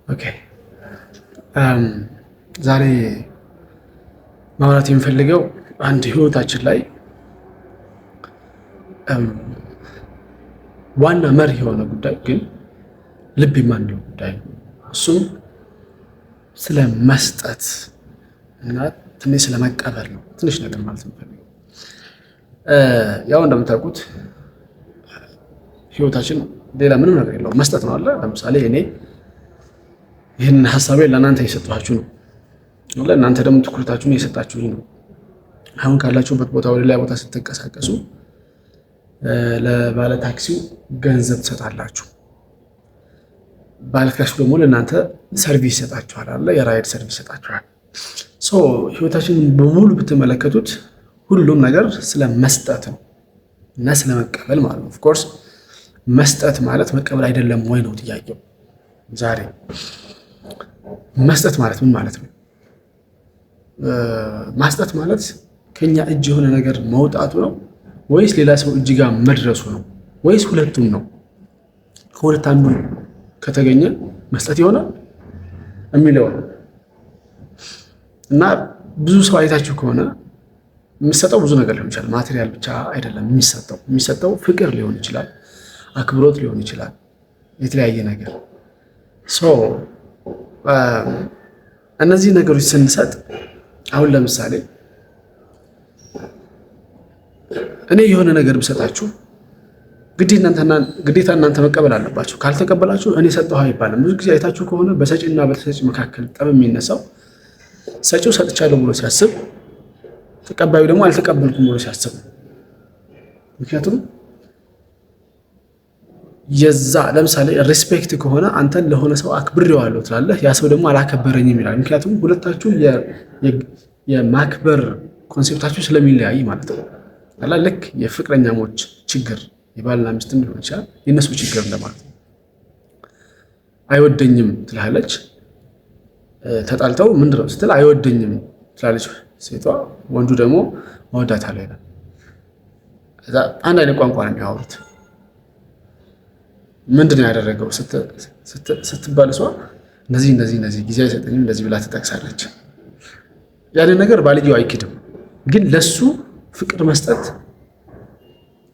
ኦኬ ዛሬ ማውራት የምፈልገው አንድ ህይወታችን ላይ ዋና መሪ የሆነ ጉዳይ ግን ልብ የማንለው ጉዳይ ነው። እሱም ስለ መስጠት እና ትንሽ ስለ መቀበል ነው። ትንሽ ነገር ማለት ነው። ያው እንደምታውቁት ህይወታችን ሌላ ምንም ነገር የለውም፣ መስጠት ነው አለ። ለምሳሌ እኔ ይህን ሀሳቤን ለእናንተ እየሰጠኋችሁ ነው፣ ለእናንተ ደግሞ ትኩረታችሁን እየሰጣችሁ ነው። አሁን ካላችሁበት ቦታ ወደ ሌላ ቦታ ስትንቀሳቀሱ ለባለ ታክሲው ገንዘብ ትሰጣላችሁ፣ ባለ ታክሲው ደግሞ ለእናንተ ሰርቪስ ይሰጣችኋል አለ፣ የራይድ ሰርቪስ ይሰጣችኋል። ህይወታችንን በሙሉ ብትመለከቱት ሁሉም ነገር ስለ መስጠት ነው እና ስለ መቀበል ማለት ነው። ኦፍኮርስ መስጠት ማለት መቀበል አይደለም ወይ ነው ጥያቄው። ዛሬ መስጠት ማለት ምን ማለት ነው? መስጠት ማለት ከኛ እጅ የሆነ ነገር መውጣቱ ነው ወይስ ሌላ ሰው እጅ ጋር መድረሱ ነው ወይስ ሁለቱም ነው? ከሁለት አንዱ ከተገኘ መስጠት ይሆናል የሚለው ነው። እና ብዙ ሰው አይታችሁ ከሆነ የሚሰጠው ብዙ ነገር ሊሆን ይችላል። ማቴሪያል ብቻ አይደለም የሚሰጠው ፍቅር ሊሆን ይችላል፣ አክብሮት ሊሆን ይችላል፣ የተለያየ ነገር። እነዚህ ነገሮች ስንሰጥ አሁን ለምሳሌ እኔ የሆነ ነገር ብሰጣችሁ ግዴታ እናንተ መቀበል አለባችሁ። ካልተቀበላችሁ እኔ ሰጠሁ አይባልም። ብዙ ጊዜ አይታችሁ ከሆነ በሰጪና በተሰጪ መካከል ጠብ የሚነሳው ሰጪው ሰጥቻለሁ ብሎ ሲያስብ፣ ተቀባዩ ደግሞ አልተቀበልኩም ብሎ ሲያስብ። ምክንያቱም የዛ ለምሳሌ ሪስፔክት ከሆነ አንተን ለሆነ ሰው አክብሬዋለሁ ትላለህ፣ ያ ሰው ደግሞ አላከበረኝም ይላል። ምክንያቱም ሁለታችሁ የማክበር ኮንሴፕታችሁ ስለሚለያይ ማለት ነው። ልክ የፍቅረኛሞች ችግር የባልና ሚስትም ሊሆን ይችላል፣ የእነሱ ችግር እንደማለት ነው። አይወደኝም ትላለች፣ ተጣልተው ምንድነው ስትል አይወደኝም ትላለች ሴቷ፣ ወንዱ ደግሞ እወዳታለሁ ይላል። አንድ አይነት ቋንቋ ነው የሚያወሩት። ምንድን ነው ያደረገው ስትባል እሷ እንደዚህ ጊዜ አይሰጠኝም እንደዚህ ብላ ትጠቅሳለች። ያንን ነገር ባልየው አይክድም፣ ግን ለሱ ፍቅር መስጠት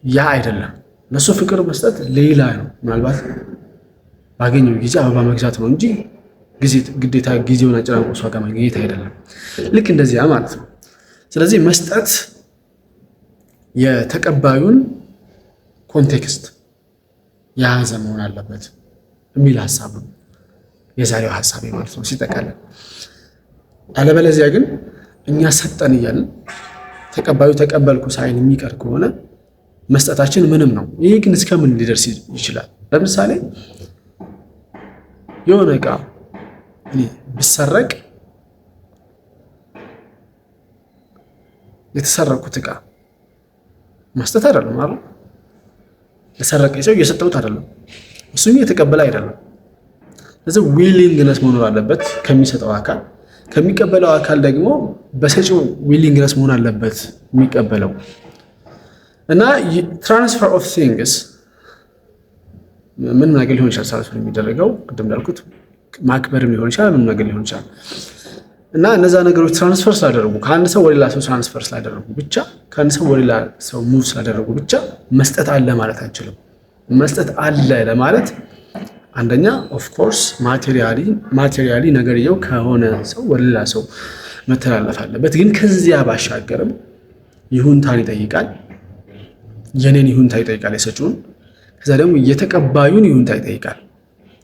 ያ አይደለም። ለሱ ፍቅር መስጠት ሌላ ነው። ምናልባት ባገኘው ጊዜ አበባ መግዛት ነው እንጂ ግዴታ ጊዜውን አጨናንቆ እሷ ጋር ማግኘት አይደለም። ልክ እንደዚያ ማለት ነው። ስለዚህ መስጠት የተቀባዩን ኮንቴክስት የያዘ መሆን አለበት የሚል ሀሳብ ነው የዛሬው ሀሳቤ ማለት ነው ሲጠቃለል። አለበለዚያ ግን እኛ ሰጠን እያልን ተቀባዩ ተቀበልኩ ሳይን የሚቀር ከሆነ መስጠታችን ምንም ነው። ይሄ ግን እስከምን ሊደርስ ይችላል? ለምሳሌ የሆነ ዕቃ ቢሰረቅ የተሰረቁት ዕቃ መስጠት አይደለም አይደል? የሰረቀ ሰው እየሰጠሁት አይደለም፣ እሱም እየተቀበለ አይደለም። ስለዚህ ዊሊንግነስ መኖር አለበት ከሚሰጠው አካል፣ ከሚቀበለው አካል ደግሞ በሰጪው ዊሊንግነስ መሆን አለበት የሚቀበለው። እና ትራንስፈር ኦፍ ቲንግስ ምን ነገር ሊሆን ይችላል ትራንስፈር የሚደረገው ቅድም እንዳልኩት ማክበርም ሊሆን ይችላል፣ ምን ነገር ሊሆን ይችላል። እና እነዛ ነገሮች ትራንስፈር ስላደረጉ ከአንድ ሰው ወደ ሌላ ሰው ትራንስፈር ስላደረጉ ብቻ ከአንድ ሰው ወደ ሌላ ሰው ሙቭ ስላደረጉ ብቻ መስጠት አለ ማለት አንችልም። መስጠት አለ ለማለት አንደኛ ኦፍ ኮርስ ማቴሪያሊ ነገርየው ከሆነ ሰው ወደ ሌላ ሰው መተላለፍ አለበት። ግን ከዚያ ባሻገርም ይሁንታን ይጠይቃል። የኔን ይሁንታ ይጠይቃል የሰጪውን፣ ከዛ ደግሞ የተቀባዩን ይሁንታ ይጠይቃል።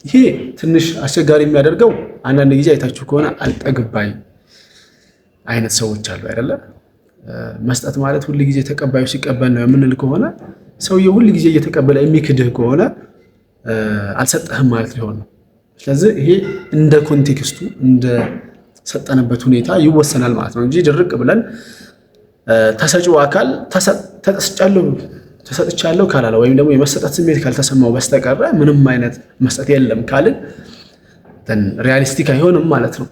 ይሄ ትንሽ አስቸጋሪ የሚያደርገው አንዳንድ ጊዜ አይታችሁ ከሆነ አልጠግባይ አይነት ሰዎች አሉ አይደለ? መስጠት ማለት ሁል ጊዜ ተቀባዩ ሲቀበል ነው የምንል ከሆነ ሰውየው ሁል ጊዜ እየተቀበለ የሚክድህ ከሆነ አልሰጠህም ማለት ሊሆን ነው። ስለዚህ ይሄ እንደ ኮንቴክስቱ እንደ ሰጠንበት ሁኔታ ይወሰናል ማለት ነው እንጂ ድርቅ ብለን ተሰጪው አካል ተሰጥቻለሁ ካላለ ወይም ደግሞ የመሰጠት ስሜት ካልተሰማው በስተቀረ ምንም አይነት መስጠት የለም ካልን ሪያሊስቲክ አይሆንም ማለት ነው።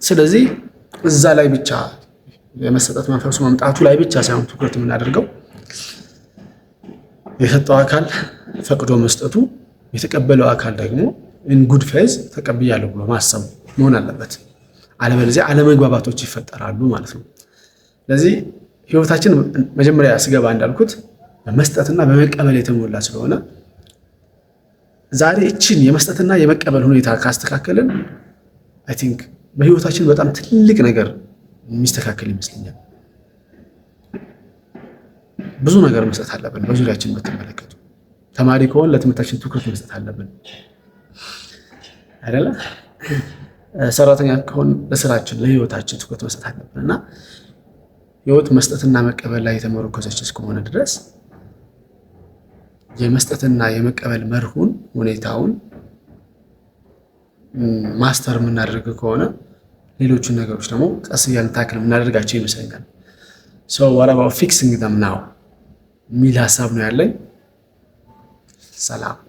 ስለዚህ እዛ ላይ ብቻ የመሰጠት መንፈሱ መምጣቱ ላይ ብቻ ሳይሆን ትኩረት የምናደርገው የሰጠው አካል ፈቅዶ መስጠቱ፣ የተቀበለው አካል ደግሞ ኢን ጉድ ፌዝ ተቀብያለሁ ብሎ ማሰብ መሆን አለበት። አለበለዚያ አለመግባባቶች ይፈጠራሉ ማለት ነው። ስለዚህ ህይወታችን መጀመሪያ ስገባ እንዳልኩት በመስጠትና በመቀበል የተሞላ ስለሆነ ዛሬ እችን የመስጠትና የመቀበል ሁኔታ ካስተካከልን አይ ቲንክ በህይወታችን በጣም ትልቅ ነገር የሚስተካከል ይመስለኛል። ብዙ ነገር መስጠት አለብን። በዙሪያችን ብትመለከቱ ተማሪ ከሆን ለትምህርታችን ትኩረት መስጠት አለብን አይደለ? ሰራተኛ ከሆን ለስራችን ለህይወታችን ትኩረት መስጠት አለብን እና ህይወት መስጠትና መቀበል ላይ የተመረኮዘች እስከሆነ ድረስ የመስጠትና የመቀበል መርሁን ሁኔታውን ማስተር የምናደርግ ከሆነ ሌሎቹን ነገሮች ደግሞ ቀስ እያልን ታክል የምናደርጋቸው ይመስለኛል። ሶ what about fixing them now የሚል ሀሳብ ነው ያለኝ። ሰላም።